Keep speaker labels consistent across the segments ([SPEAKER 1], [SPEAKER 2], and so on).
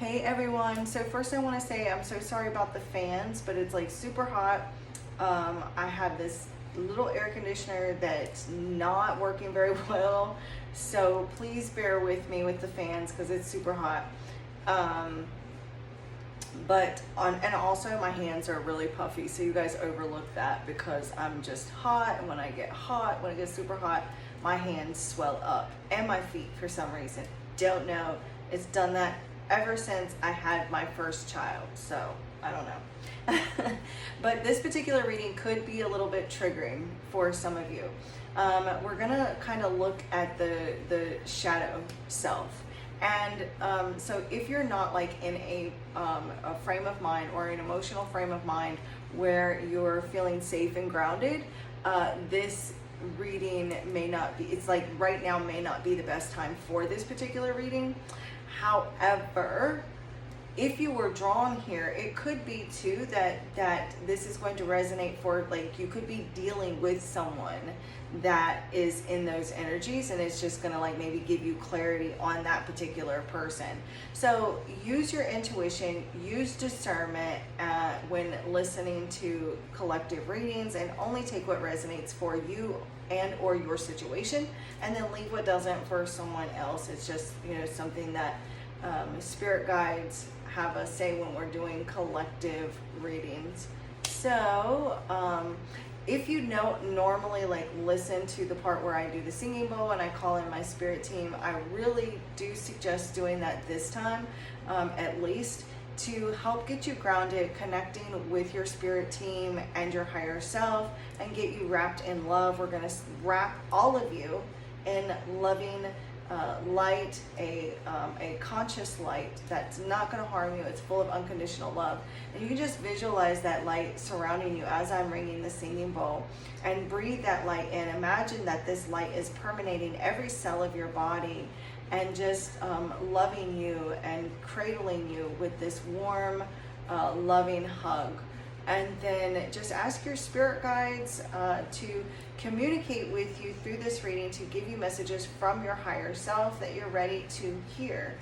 [SPEAKER 1] Hey everyone, so first I want to say I'm so sorry about the fans, but it's like super hot. I have this little air conditioner that's not working very well, so please bear with me with the fans because it's super hot. And also my hands are really puffy, so you guys overlook that because I'm just hot, and when I get hot, when it gets super hot, my hands swell up, and my feet for some reason. Don't know. It's done that ever since I had my first child, so I don't know. But this particular reading could be a little bit triggering for some of you. We're gonna kind of look at the shadow self. And so if you're not like in a frame of mind or an emotional frame of mind where you're feeling safe and grounded, this reading may not be, it's like right now may not be the best time for this particular reading. However, if you were drawn here, it could be too that this is going to resonate for, like, you could be dealing with someone that is in those energies, and it's just gonna like maybe give you clarity on that particular person. So use your intuition, use discernment when listening to collective readings, and only take what resonates for you and or your situation, and then leave what doesn't for someone else. It's just, you know, something that spirit guides have us say when we're doing collective readings. So if you normally like listen to the part where I do the singing bowl and I call in my spirit team, I really do suggest doing that this time, at least, to help get you grounded, connecting with your spirit team and your higher self, and get you wrapped in love. We're going to wrap all of you in loving light, a conscious light that's not going to harm you. It's full of unconditional love, and you can just visualize that light surrounding you as I'm ringing the singing bowl, and breathe that light in. Imagine that this light is permeating every cell of your body, and just loving you and cradling you with this warm, loving hug. And then just ask your spirit guides to communicate with you through this reading, to give you messages from your higher self that you're ready to hear.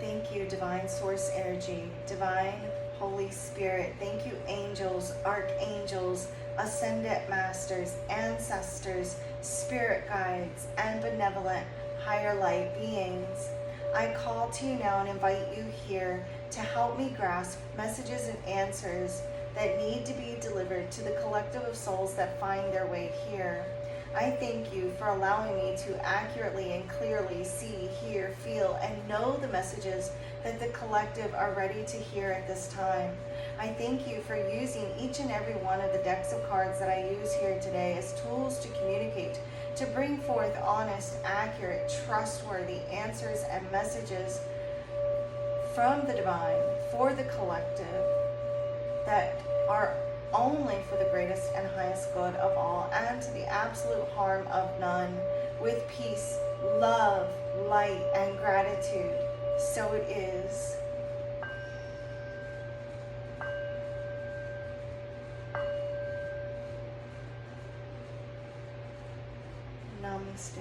[SPEAKER 1] Thank you, Divine Source Energy, Divine Holy Spirit. Thank you, angels, archangels, ascendant masters, ancestors, spirit guides, and benevolent higher light beings. I call to you now and invite you here to help me grasp messages and answers that need to be delivered to the collective of souls that find their way here. I thank you for allowing me to accurately and clearly see, hear, feel, and know the messages that the collective are ready to hear at this time. I thank you for using each and every one of the decks of cards that I use here today as tools to communicate, to bring forth honest, accurate, trustworthy answers and messages from the divine for the collective that are only for the greatest and highest good of all, and to the absolute harm of none, with peace, love, light, and gratitude. So it is. Namaste.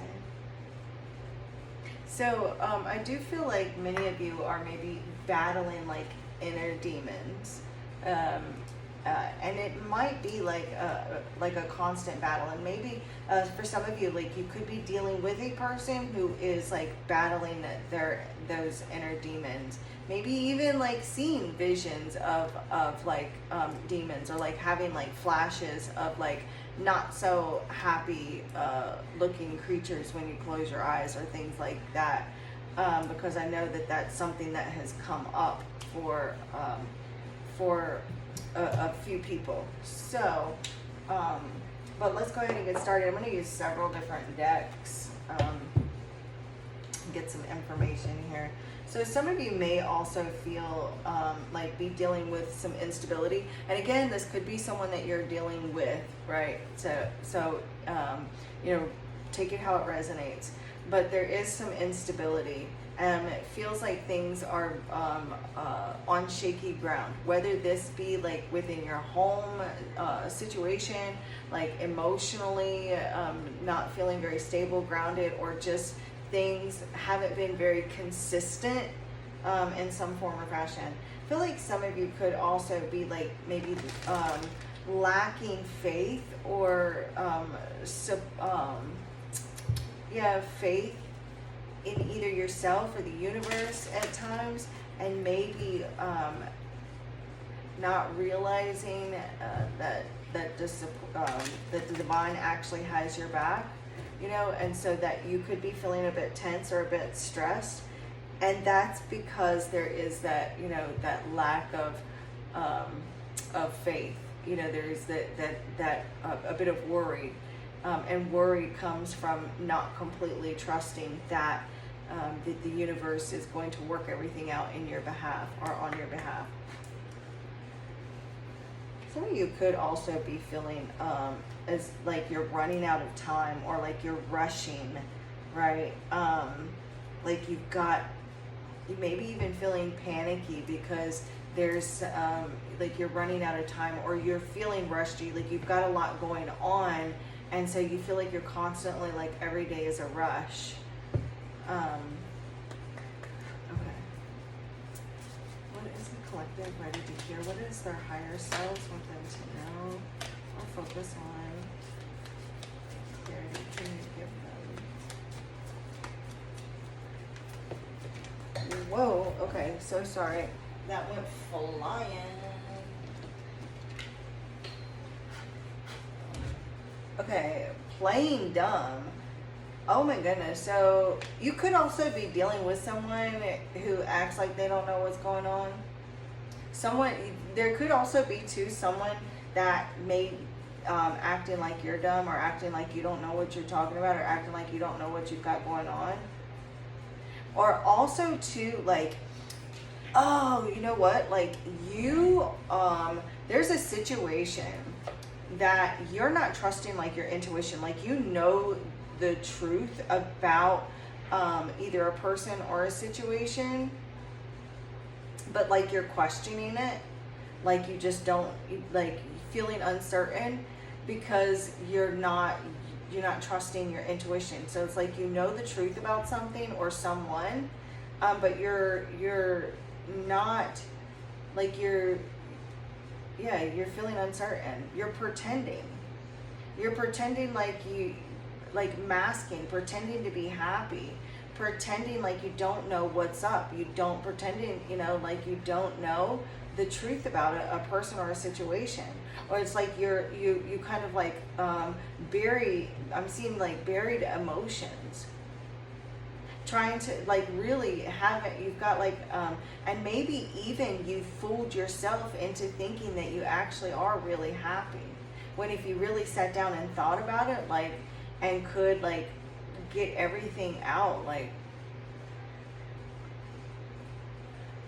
[SPEAKER 1] So I do feel like many of you are maybe battling like inner demons. And it might be like a constant battle, and maybe for some of you, like, you could be dealing with a person who is like battling those inner demons, maybe even like seeing visions of like demons, or like having like flashes of like not so happy looking creatures when you close your eyes, or things like that, because I know that that's something that has come up for a few people. So but let's go ahead and get started. I'm going to use several different decks, get some information here. So some of you may also feel like be dealing with some instability. And again, this could be someone that you're dealing with, right? So you know, take it how it resonates. But there is some instability. It feels like things are on shaky ground, whether this be like within your home situation, like emotionally not feeling very stable, grounded, or just things haven't been very consistent in some form or fashion. I feel like some of you could also be like maybe lacking faith or faith in either yourself or the universe at times, and maybe not realizing that the divine actually has your back, you know, and so that you could be feeling a bit tense or a bit stressed, and that's because there is that, you know, that lack of faith. You know, there is that a bit of worry, and worry comes from not completely trusting that the universe is going to work everything out in your behalf or on your behalf. Some of you could also be feeling as like you're running out of time, or like you're rushing, right? Like you may be even feeling panicky because there's like you're running out of time, or you're feeling rusty, like you've got a lot going on, and so you feel like you're constantly, like every day is a rush. Okay. What is the collective ready to hear? What is their higher selves want them to know or focus on? Clarity can you give them? Whoa, okay, so sorry. That went flying. Okay, playing dumb. Oh my goodness. So you could also be dealing with someone who acts like they don't know what's going on. There could also be too someone that may acting like you're dumb, or acting like you don't know what you're talking about, or acting like you don't know what you've got going on. Or also too, like, oh, you know what? Like you, there's a situation that you're not trusting, like your intuition, like you know the truth about either a person or a situation, but like you're questioning it, like you just don't, like feeling uncertain because you're not trusting your intuition. So it's like you know the truth about something or someone, but you're not, like you're feeling uncertain. You're pretending like masking, pretending to be happy, pretending like you don't know what's up. You don't pretending, you know, like you don't know the truth about a person or a situation. Or it's like you kind of like I'm seeing like buried emotions, trying to like really have it. You've got like and maybe even you fooled yourself into thinking that you actually are really happy, when if you really sat down and thought about it, like, and could like get everything out, like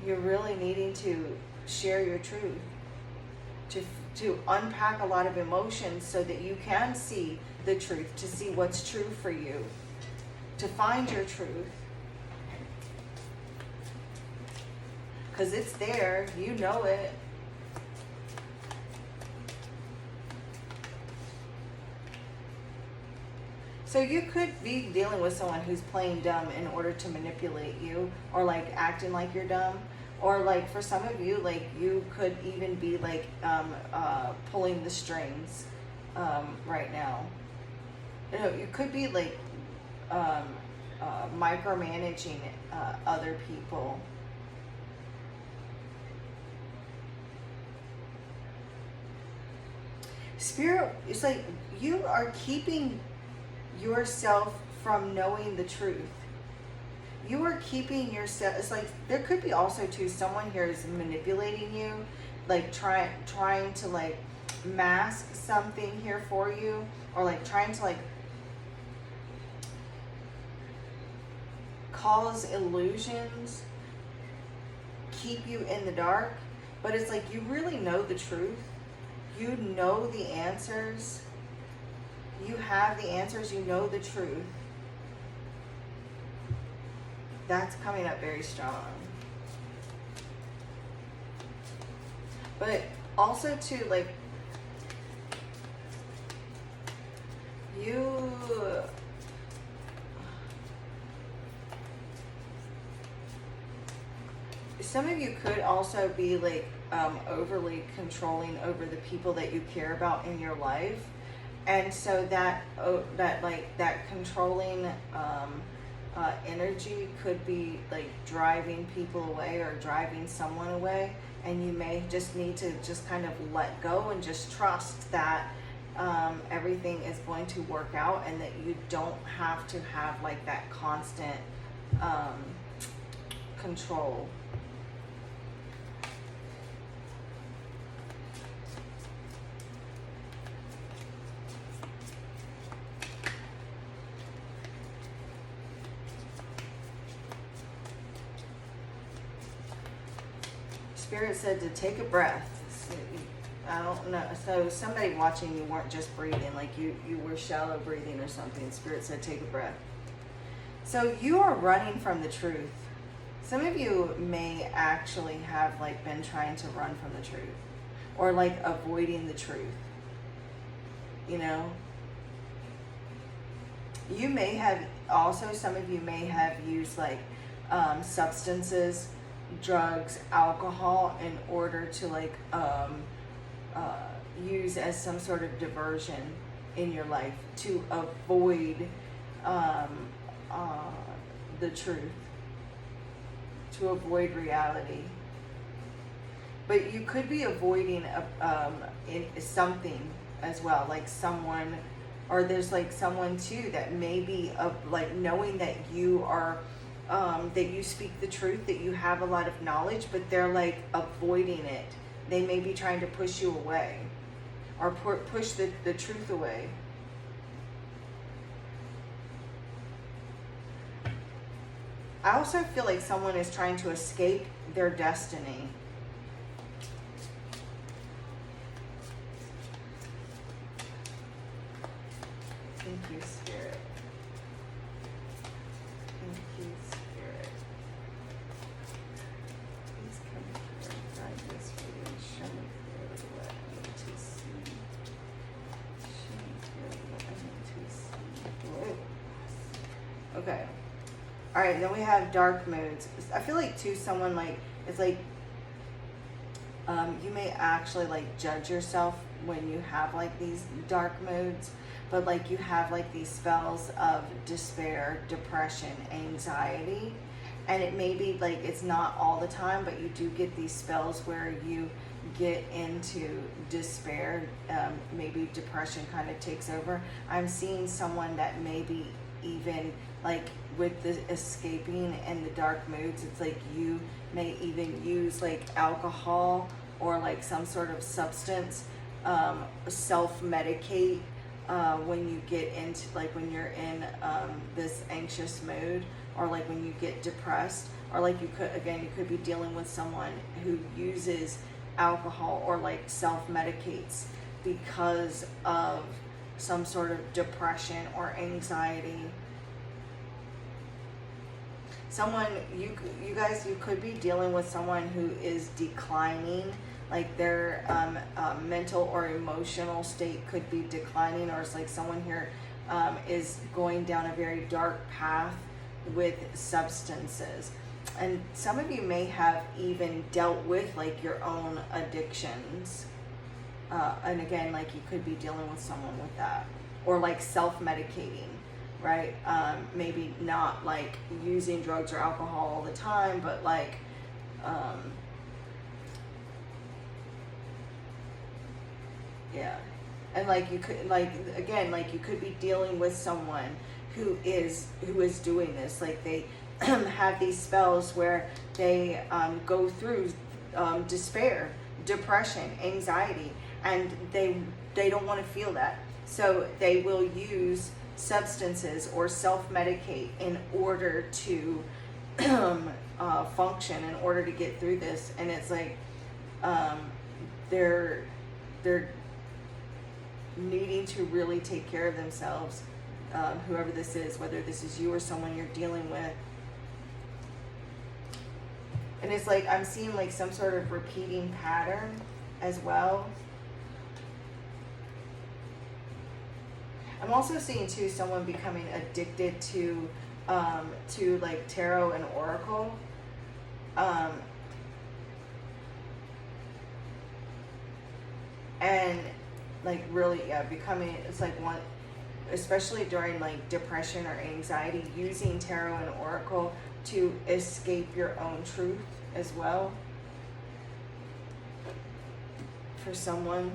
[SPEAKER 1] you're really needing to share your truth, to unpack a lot of emotions so that you can see the truth, to see what's true for you, to find your truth, because it's there, you know it. So you could be dealing with someone who's playing dumb in order to manipulate you, or like acting like you're dumb, or like for some of you, like you could even be like pulling the strings right now. You know, you could be like micromanaging other people. Spirit, it's like you are keeping yourself from knowing the truth. You are keeping yourself, it's like there could be also too someone here is manipulating you, like trying to like mask something here for you, or like trying to like cause illusions keep you in the dark, but it's like you really know the truth. You know the answers. You have the answers. You know the truth. That's coming up very strong. But also too, like, you, some of you could also be like overly controlling over the people that you care about in your life, and so that that controlling energy could be like driving people away or driving someone away, and you may just need to just kind of let go and just trust that everything is going to work out, and that you don't have to have like that constant control. Spirit said to take a breath. I don't know. So somebody watching you weren't just breathing, like you were shallow breathing or something. Spirit said take a breath. So you are running from the truth. Some of you may actually have like been trying to run from the truth, or like avoiding the truth. You know? You may have also, some of you may have used like substances, drugs, alcohol in order to like use as some sort of diversion in your life to avoid the truth, to avoid reality. But you could be avoiding in something as well, like someone, or there's like someone too that may be like knowing that you are that you speak the truth, that you have a lot of knowledge, but they're like avoiding it. They may be trying to push you away, or push the truth away. I also feel like someone is trying to escape their destiny. Thank you, Spirit. Thank you, Spirit. Please come here and guide this for you and show me clearly what I need to see. Show me clearly what I need to see. Whoa. Okay. All right, then we have dark moods. I feel like too, someone like, it's like, you may actually like judge yourself when you have like these dark moods, but like you have like these spells of despair, depression, anxiety, and it may be like, it's not all the time, but you do get these spells where you get into despair, maybe depression kind of takes over. I'm seeing someone that maybe even like with the escaping and the dark moods, it's like you may even use like alcohol or like some sort of substance, self-medicate when you get into like when you're in this anxious mood, or like when you get depressed, or like you could be dealing with someone who uses alcohol or like self-medicates because of some sort of depression or anxiety. Someone, you guys, you could be dealing with someone who is declining, like their mental or emotional state could be declining, or it's like someone here is going down a very dark path with substances. And some of you may have even dealt with like your own addictions. And again, like you could be dealing with someone with that, or like self-medicating. Right? Maybe not like using drugs or alcohol all the time, but like, yeah. And like you could, like, again, like you could be dealing with someone who is doing this. Like they have these spells where they go through despair, depression, anxiety, and they don't want to feel that. So they will use substances or self-medicate in order to function in order to get through this. And it's like they're needing to really take care of themselves, whoever this is, whether this is you or someone you're dealing with. And it's like I'm seeing like some sort of repeating pattern as well. I'm also seeing too someone becoming addicted to like tarot and oracle. And like really, yeah, becoming, it's like one, especially during like depression or anxiety, using tarot and oracle to escape your own truth as well for someone.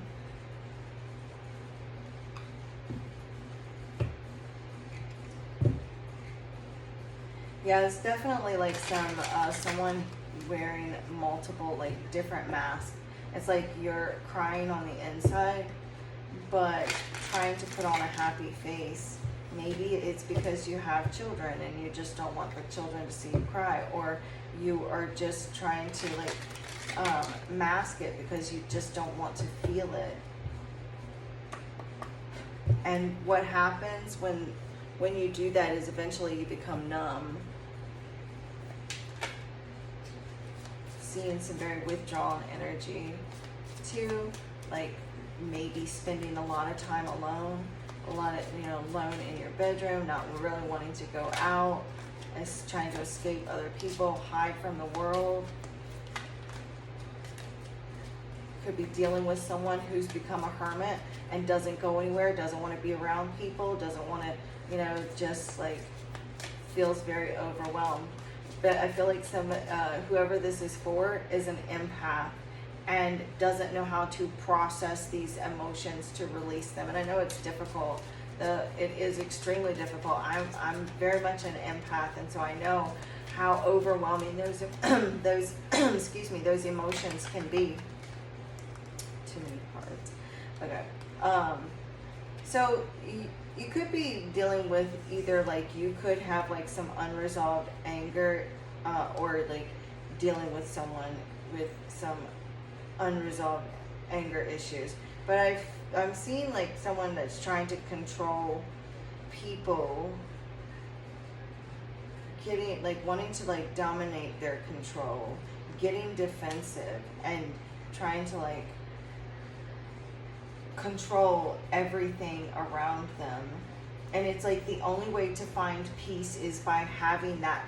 [SPEAKER 1] Yeah, it's definitely like someone wearing multiple like different masks. It's like you're crying on the inside, but trying to put on a happy face. Maybe it's because you have children and you just don't want the children to see you cry, or you are just trying to like mask it because you just don't want to feel it. And what happens when you do that is eventually you become numb. Seeing some very withdrawn energy too, like maybe spending a lot of time alone, alone in your bedroom, not really wanting to go out, as trying to escape other people, hide from the world. Could be dealing with someone who's become a hermit and doesn't go anywhere, doesn't want to be around people, doesn't want to, just like feels very overwhelmed. But I feel like whoever this is for is an empath and doesn't know how to process these emotions to release them. And I know it's difficult. It is extremely difficult. I'm very much an empath, and so I know how overwhelming those those emotions can be. Too many cards. Okay. So you could be dealing with either like you could have like some unresolved anger, or like dealing with someone with some unresolved anger issues. But I'm seeing like someone that's trying to control people, getting like wanting to like dominate their control, getting defensive and trying to like control everything around them. And it's like the only way to find peace is by having that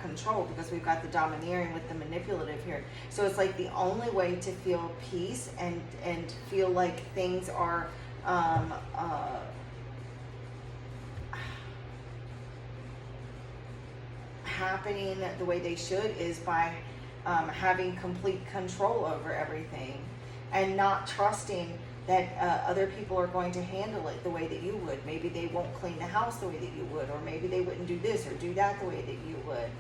[SPEAKER 1] control, because we've got the domineering with the manipulative here. So it's like the only way to feel peace and feel like things are happening the way they should is by having complete control over everything and not trusting that other people are going to handle it the way that you would. Maybe they won't clean the house the way that you would, or maybe they wouldn't do this or do that the way that you would.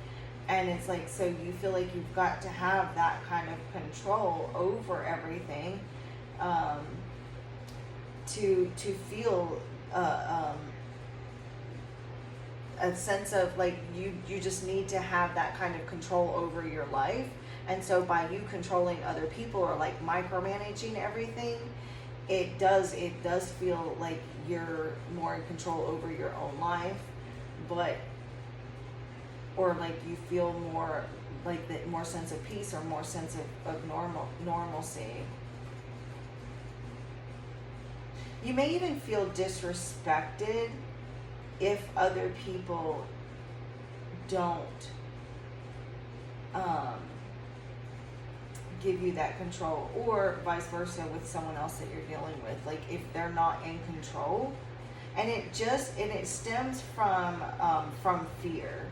[SPEAKER 1] And it's like, so you feel like you've got to have that kind of control over everything to feel a sense of like you just need to have that kind of control over your life. And so by you controlling other people or like micromanaging everything, it does feel like you're more in control over your own life, or like you feel more like that, more sense of peace or more sense of normalcy. You may even feel disrespected if other people don't give you that control, or vice versa with someone else that you're dealing with. Like if they're not in control, and it stems from fear.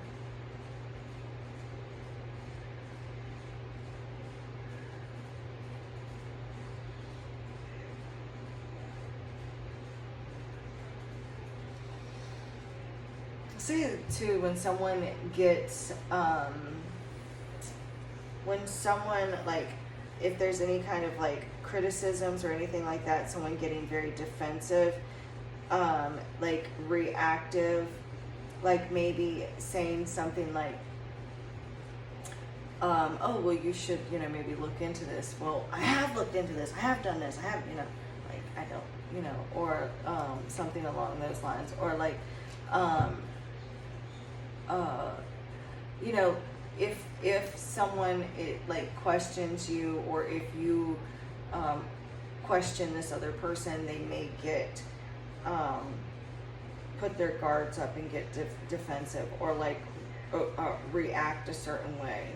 [SPEAKER 1] See too, when someone gets when someone, like, if there's any kind of like criticisms or anything like that, someone getting very defensive, like reactive, like maybe saying something like, oh, well, you should, maybe look into this. Well, I have looked into this. I have done this. I have, like, I don't, or something along those lines. Or like, um, uh, you know, if someone like questions you, or if you question this other person, they may get put their guards up and get defensive, or like react a certain way.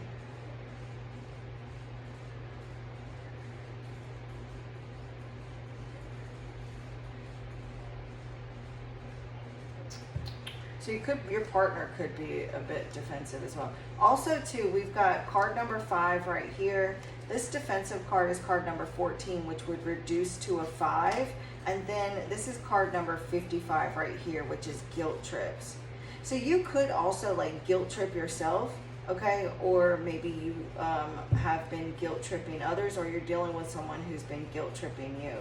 [SPEAKER 1] So your partner could be a bit defensive as well. Also too, we've got card number 5 right here. This defensive card is card number 14, which would reduce to a 5. And then this is card number 55 right here, which is guilt trips. So you could also like guilt trip yourself, okay? Or maybe you have been guilt tripping others, or you're dealing with someone who's been guilt tripping you.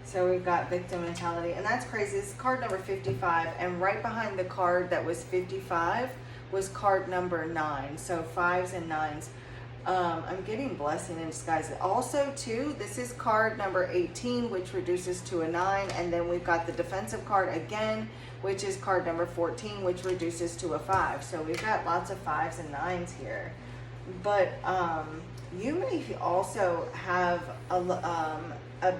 [SPEAKER 1] So we've got victim mentality, and that's crazy. This is card number 55, and right behind the card that was 55 was card number 9. So 5s and 9s. I'm getting blessing in disguise. Also too, this is card number 18, which reduces to a 9, and then we've got the defensive card again, which is card number 14, which reduces to a 5. So we've got lots of 5s and 9s here. But you may also have a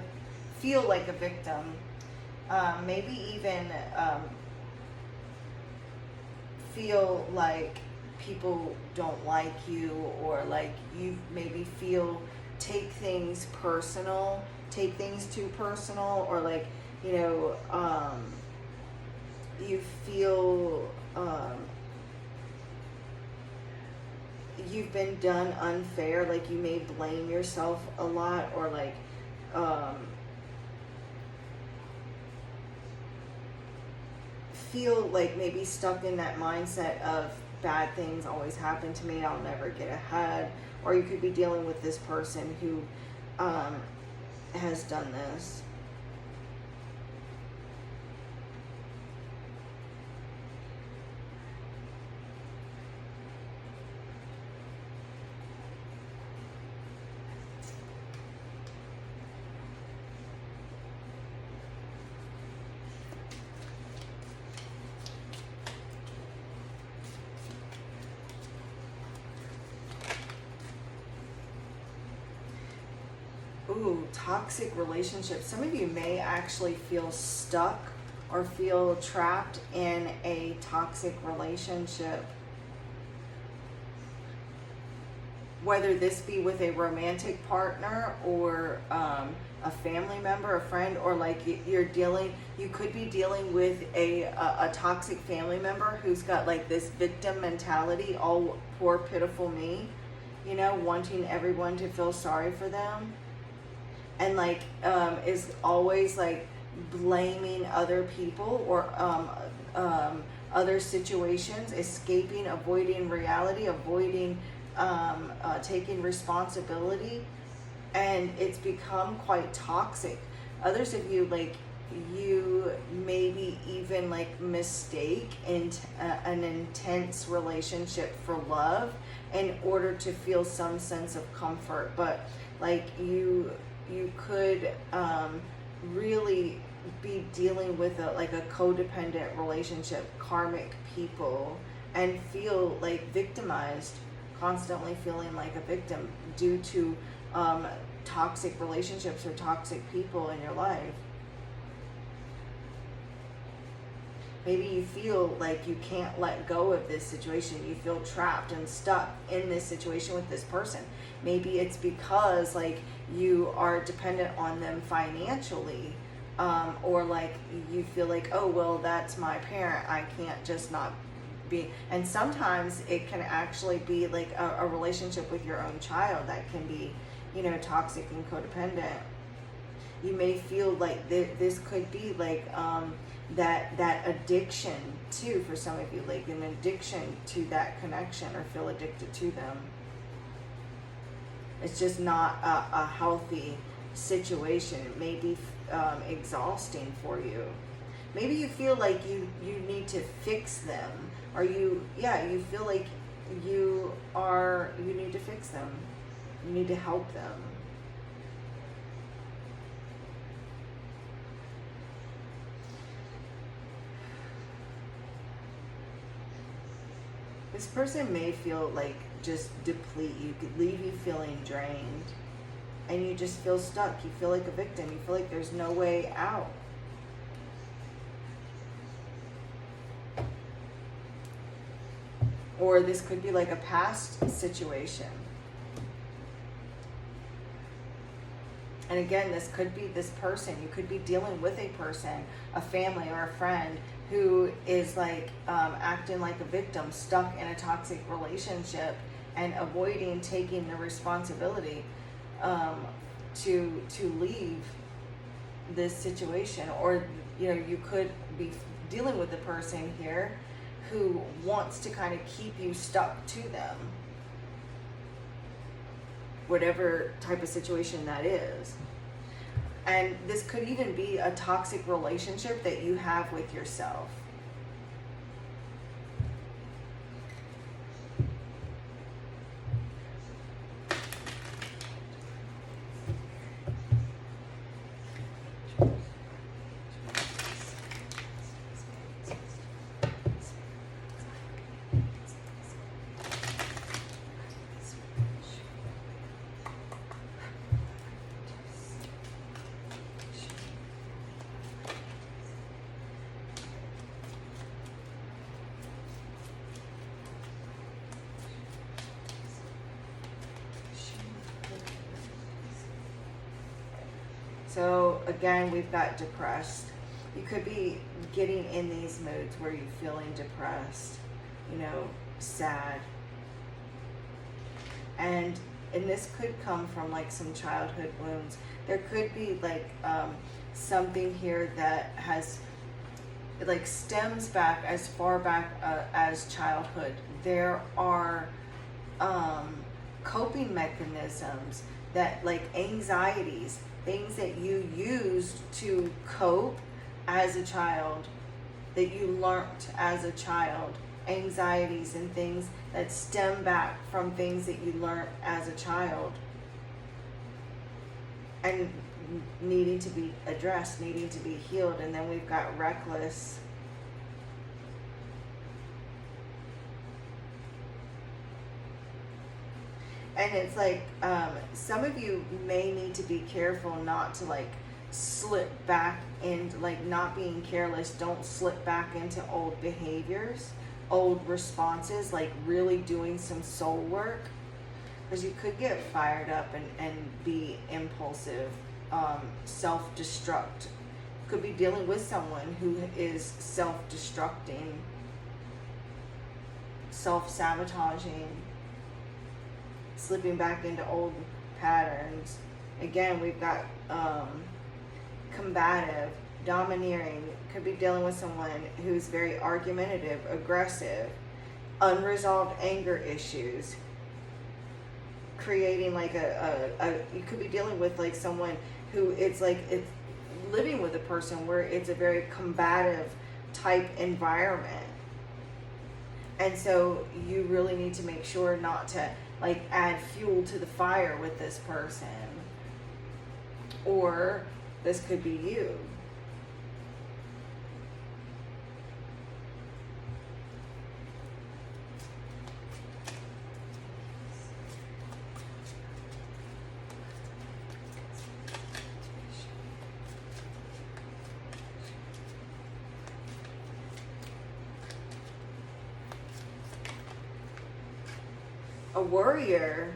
[SPEAKER 1] feel like a victim, maybe even feel like people don't like you, or like you maybe take things too personal, or like, you feel you've been done unfair, like you may blame yourself a lot, or like feel like maybe stuck in that mindset of bad things always happen to me, I'll never get ahead. Or you could be dealing with this person who has done this. Ooh, toxic relationships. Some of you may actually feel stuck or feel trapped in a toxic relationship. Whether this be with a romantic partner, or a family member, a friend, or like you could be dealing with a toxic family member who's got like this victim mentality, all poor pitiful me, wanting everyone to feel sorry for them. And like is always like blaming other people, or other situations, escaping, avoiding reality, avoiding taking responsibility, and it's become quite toxic. Others of you, like, you maybe even like mistake an intense relationship for love in order to feel some sense of comfort, but like you could really be dealing with a codependent relationship, karmic people, and feel like victimized, constantly feeling like a victim due to toxic relationships or toxic people in your life. Maybe you feel like you can't let go of this situation. You feel trapped and stuck in this situation with this person. Maybe it's because like you are dependent on them financially, or like you feel like, oh, well, that's my parent, I can't just not be. And sometimes it can actually be like a relationship with your own child that can be, toxic and codependent. You may feel like this could be like that addiction too for some of you, like an addiction to that connection, or feel addicted to them. It's just not a healthy situation. It may be exhausting for you. Maybe you feel like you need to fix them, or you feel like you need to fix them. You need to help them. This person may feel like just deplete you, could leave you feeling drained, and you just feel stuck. You feel like a victim. You feel like there's no way out. Or this could be like a past situation. And again, this could be this person. You could be dealing with a person, a family or a friend, who is like acting like a victim, stuck in a toxic relationship and avoiding taking the responsibility to leave this situation. Or you could be dealing with a person here who wants to kind of keep you stuck to them, whatever type of situation that is. And this could even be a toxic relationship that you have with yourself. So again, we've got depressed. You could be getting in these moods where you're feeling depressed, sad. And this could come from like some childhood wounds. There could be like something here that has like stems back as far back as childhood. There are coping mechanisms that, like anxieties, things that you used to cope as a child, that you learned as a child, anxieties and things that stem back from things that you learned as a child, and needing to be addressed, needing to be healed. And then we've got reckless. And it's like some of you may need to be careful not to like slip back into like not being careless. Don't slip back into old behaviors, old responses, like really doing some soul work, because you could get fired up and be impulsive, self-destruct. Could be dealing with someone who is self-destructing, self-sabotaging, slipping back into old patterns. Again, we've got combative, domineering. Could be dealing with someone who's very argumentative, aggressive, unresolved anger issues, creating like you could be dealing with like someone who it's living with a person where it's a very combative type environment. And so you really need to make sure not to like add fuel to the fire with this person. Or this could be you. A worrier,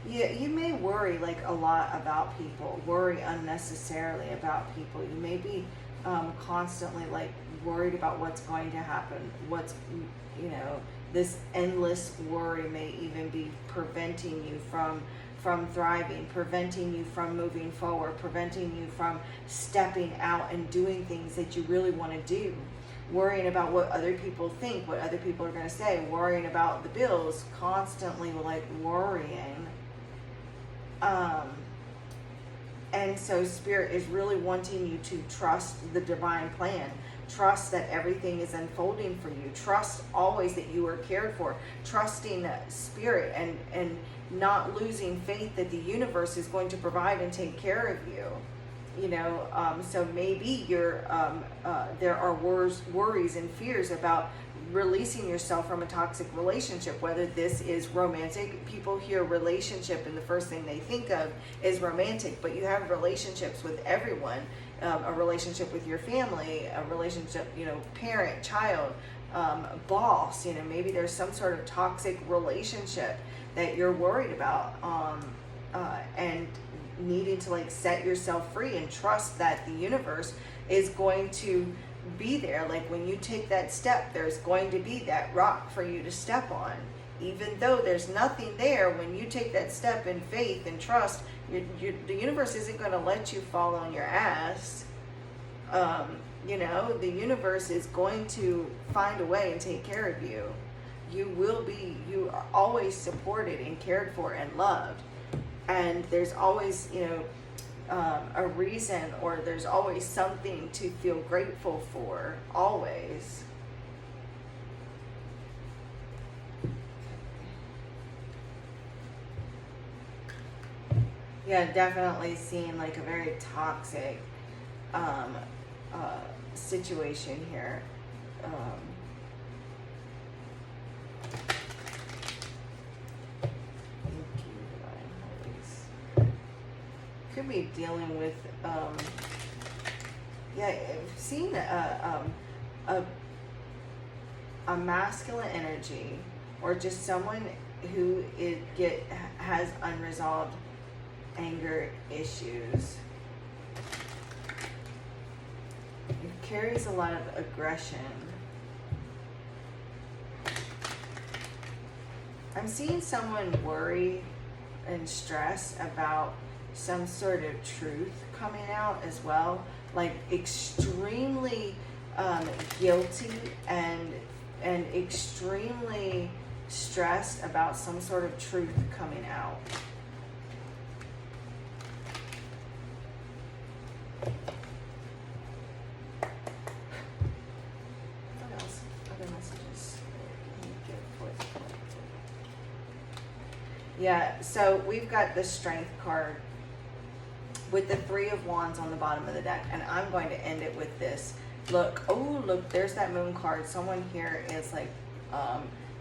[SPEAKER 1] you may worry like a lot about people, worry unnecessarily about people. You may be this endless worry may even be preventing you from thriving, preventing you from moving forward, preventing you from stepping out and doing things that you really want to do. Worrying about what other people think, what other people are going to say, worrying about the bills, constantly like worrying. And so Spirit is really wanting you to trust the divine plan. Trust that everything is unfolding for you. Trust always that you are cared for. Trusting Spirit and not losing faith that the universe is going to provide and take care of you. You know, so maybe you're there are worries and fears about releasing yourself from a toxic relationship, whether this is romantic. People hear relationship and the first thing they think of is romantic, but you have relationships with everyone, a relationship with your family, a relationship, you know, parent, child, boss, you know, maybe there's some sort of toxic relationship that you're worried about, and needing to like set yourself free and trust that the universe is going to be there. Like when you take that step, there's going to be that rock for you to step on. Even though there's nothing there, when you take that step in faith and trust, the universe isn't going to let you fall on your ass. You know, the universe is going to find a way and take care of you. You are always supported and cared for and loved. And there's always, you know, a reason, or there's always something to feel grateful for, always. Yeah, definitely seeing like a very toxic situation here. Could be dealing with, yeah, I've seen a masculine energy, or just someone who has unresolved anger issues. It carries a lot of aggression. I'm seeing someone worry and stress about some sort of truth coming out as well, like extremely guilty and extremely stressed about some sort of truth coming out. What else? Other messages? Yeah, so we've got the Strength card with the Three of Wands on the bottom of the deck, and I'm going to end it with this. Look, oh look, there's that Moon card. Someone here is like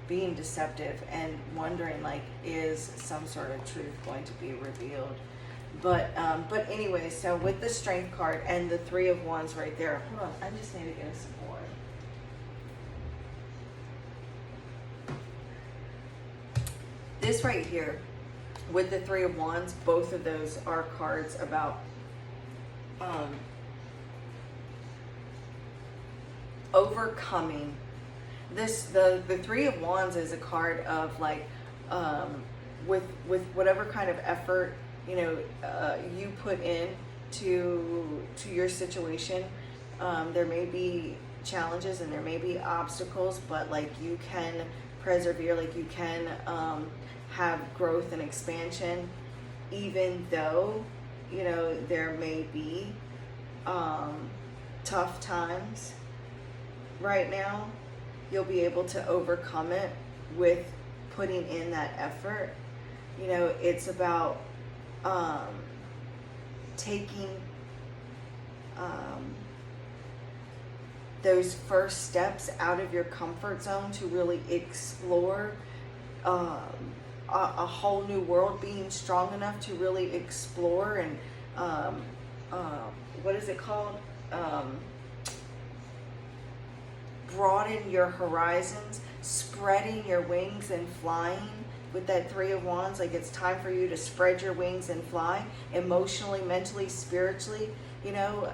[SPEAKER 1] being deceptive and wondering like, is some sort of truth going to be revealed? But anyway, so with the Strength card and the Three of Wands right there, hold on, I just need to get us some more. This right here with the Three of Wands, both of those are cards about overcoming this. The Three of Wands is a card of like with whatever kind of effort, you know, you put in to your situation, there may be challenges and there may be obstacles, but like you can persevere, like you can have growth and expansion, even though, you know, there may be tough times right now. You'll be able to overcome it with putting in that effort. You know, it's about taking those first steps out of your comfort zone to really explore a whole new world, being strong enough to really explore and what is it called? Broaden your horizons, spreading your wings and flying. With that Three of Wands, like it's time for you to spread your wings and fly, emotionally, mentally, spiritually. You know,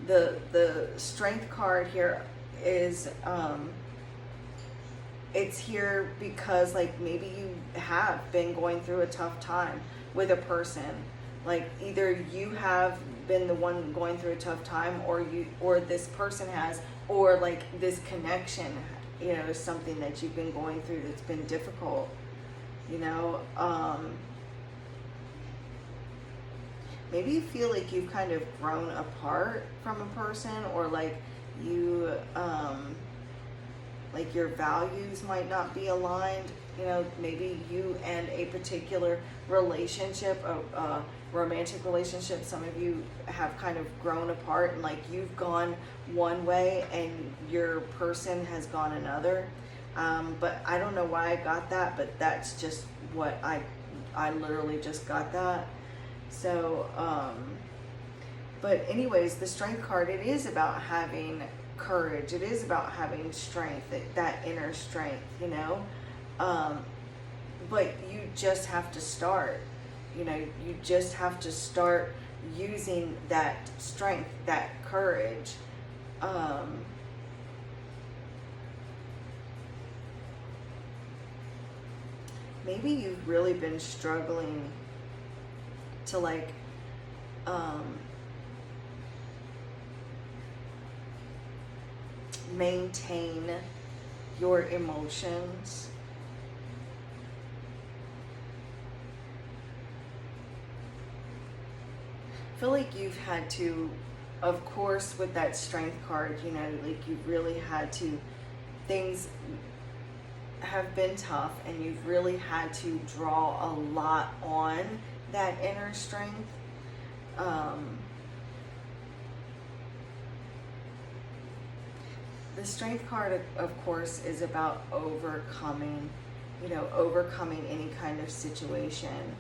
[SPEAKER 1] the Strength card here is it's here because like maybe you have been going through a tough time with a person. Like either you have been the one going through a tough time, or this person has, or like this connection, you know, is something that you've been going through that's been difficult, you know. Maybe you feel like you've kind of grown apart from a person, or like you like your values might not be aligned. You know, maybe you and a particular relationship, a romantic relationship, some of you have kind of grown apart, and like you've gone one way and your person has gone another. But I don't know why I got that, but that's just what I literally just got that. So, but anyways, the Strength card, it is about having courage. It is about having strength, that inner strength, you know. But you just have to start, you know, you just have to start using that strength, that courage. Maybe you've really been struggling to like maintain your emotions. I feel like you've had to, of course, with that Strength card, you know, like you've really had to, things have been tough and you've really had to draw a lot on that inner strength. The Strength card, of course, is about overcoming, you know, overcoming any kind of situation.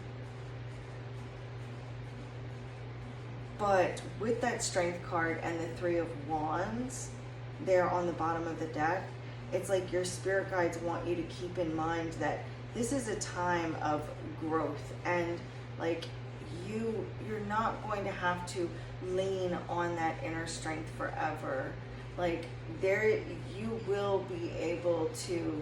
[SPEAKER 1] But with that Strength card and the Three of Wands there on the bottom of the deck, it's like your spirit guides want you to keep in mind that this is a time of growth, and like you're not going to have to lean on that inner strength forever. Like there, you will be able to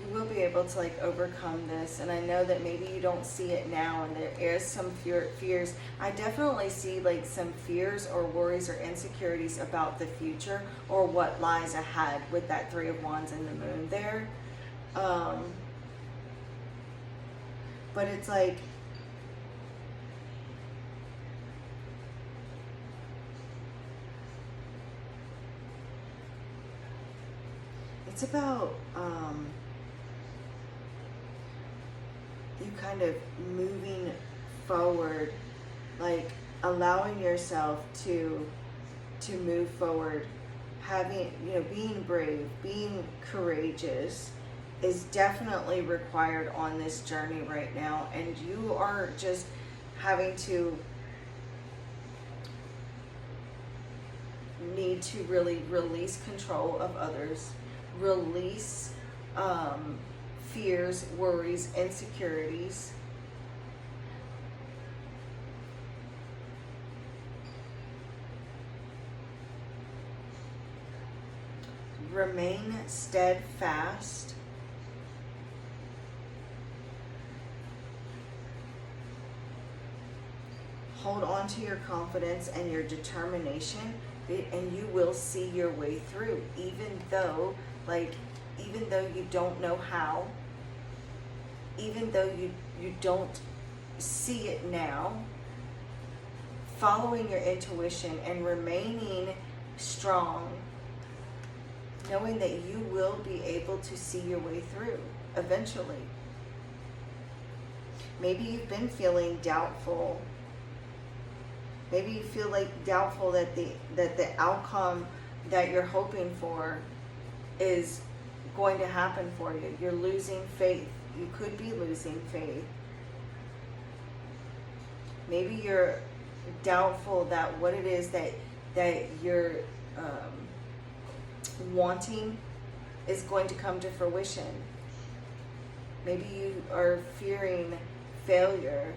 [SPEAKER 1] you will be able to like overcome this. And I know that maybe you don't see it now, and there is some fears. I definitely see like some fears or worries or insecurities about the future or what lies ahead with that Three of Wands and the Moon there. But it's like, it's about you kind of moving forward, like allowing yourself to move forward, having, you know, being brave, being courageous is definitely required on this journey right now. And you are just having to need to really release control of others, release fears, worries, insecurities. Remain steadfast. Hold on to your confidence and your determination, and you will see your way through, even though you don't know how, even though you don't see it now. Following your intuition and remaining strong, knowing that you will be able to see your way through eventually. Maybe you've been feeling doubtful. Maybe you feel like doubtful that the outcome that you're hoping for is going to happen for you. You're losing faith. You could be losing faith. Maybe you're doubtful that what it is that you're wanting is going to come to fruition. Maybe you are fearing failure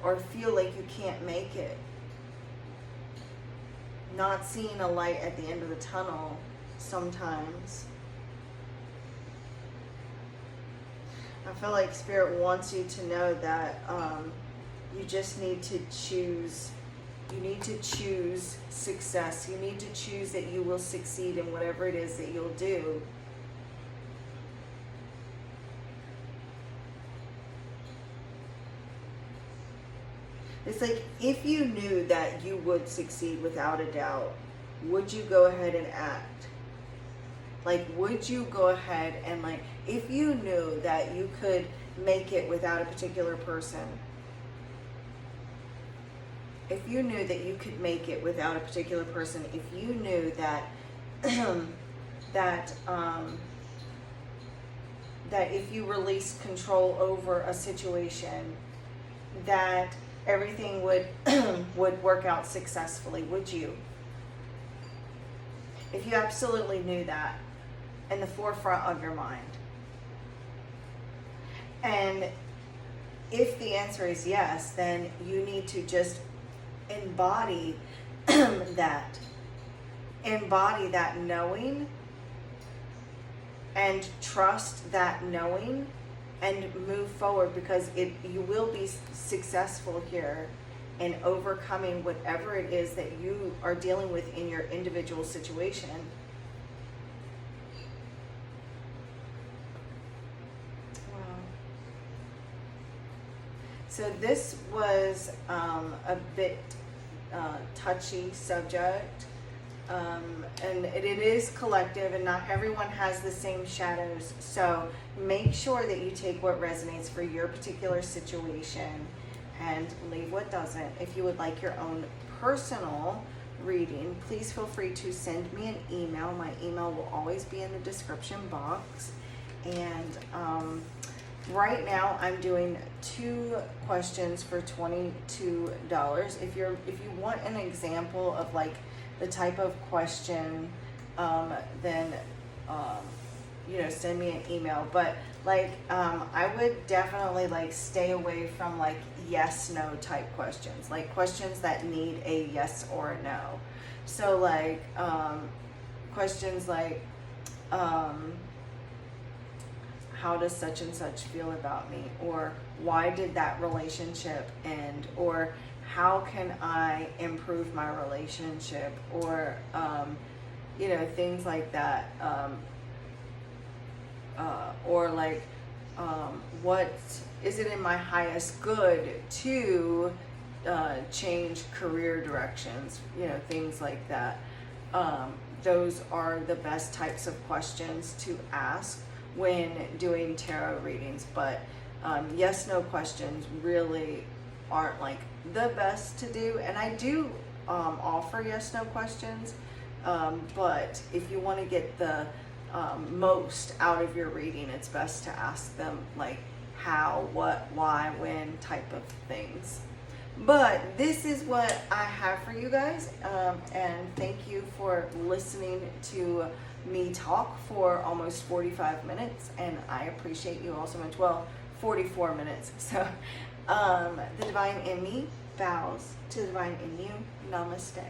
[SPEAKER 1] or feel like you can't make it. not seeing a light at the end of the tunnel sometimes. I feel like Spirit wants you to know that you just need to choose. You need to choose success. You need to choose that you will succeed in whatever it is that you'll do. It's like, if you knew that you would succeed without a doubt, would you go ahead and act? Like, would you go ahead and, like, if you knew that you could make it without a particular person, if you knew that you could make it without a particular person, if you knew that that if you released control over a situation, that everything would would work out successfully, would you? If you absolutely knew that in the forefront of your mind. And if the answer is yes, then you need to just embody that. Embody that knowing and trust that knowing and move forward, because you will be successful here in overcoming whatever it is that you are dealing with in your individual situation. Wow. So this was a bit touchy subject. And it is collective, and not everyone has the same shadows. So make sure that you take what resonates for your particular situation and leave what doesn't. If you would like your own personal reading, please feel free to send me an email. My email will always be in the description box. And right now I'm doing 2 questions for $22. If you want an example of like the type of question, then send me an email. But like I would definitely like stay away from like yes no type questions, like questions that need a yes or a no. So like questions like how does such and such feel about me, or why did that relationship end, or how can I improve my relationship, or things like that, or like what is it in my highest good to change career directions, things like that. Those are the best types of questions to ask when doing tarot readings. But yes no questions really aren't like the best to do, and I do offer yes no questions, but if you want to get the most out of your reading, it's best to ask them like how, what, why, when type of things. But this is what I have for you guys, and thank you for listening to me talk for almost 45 minutes, and I appreciate you all so much. Well, 44 minutes. So the divine in me bows to the divine in you. Namaste.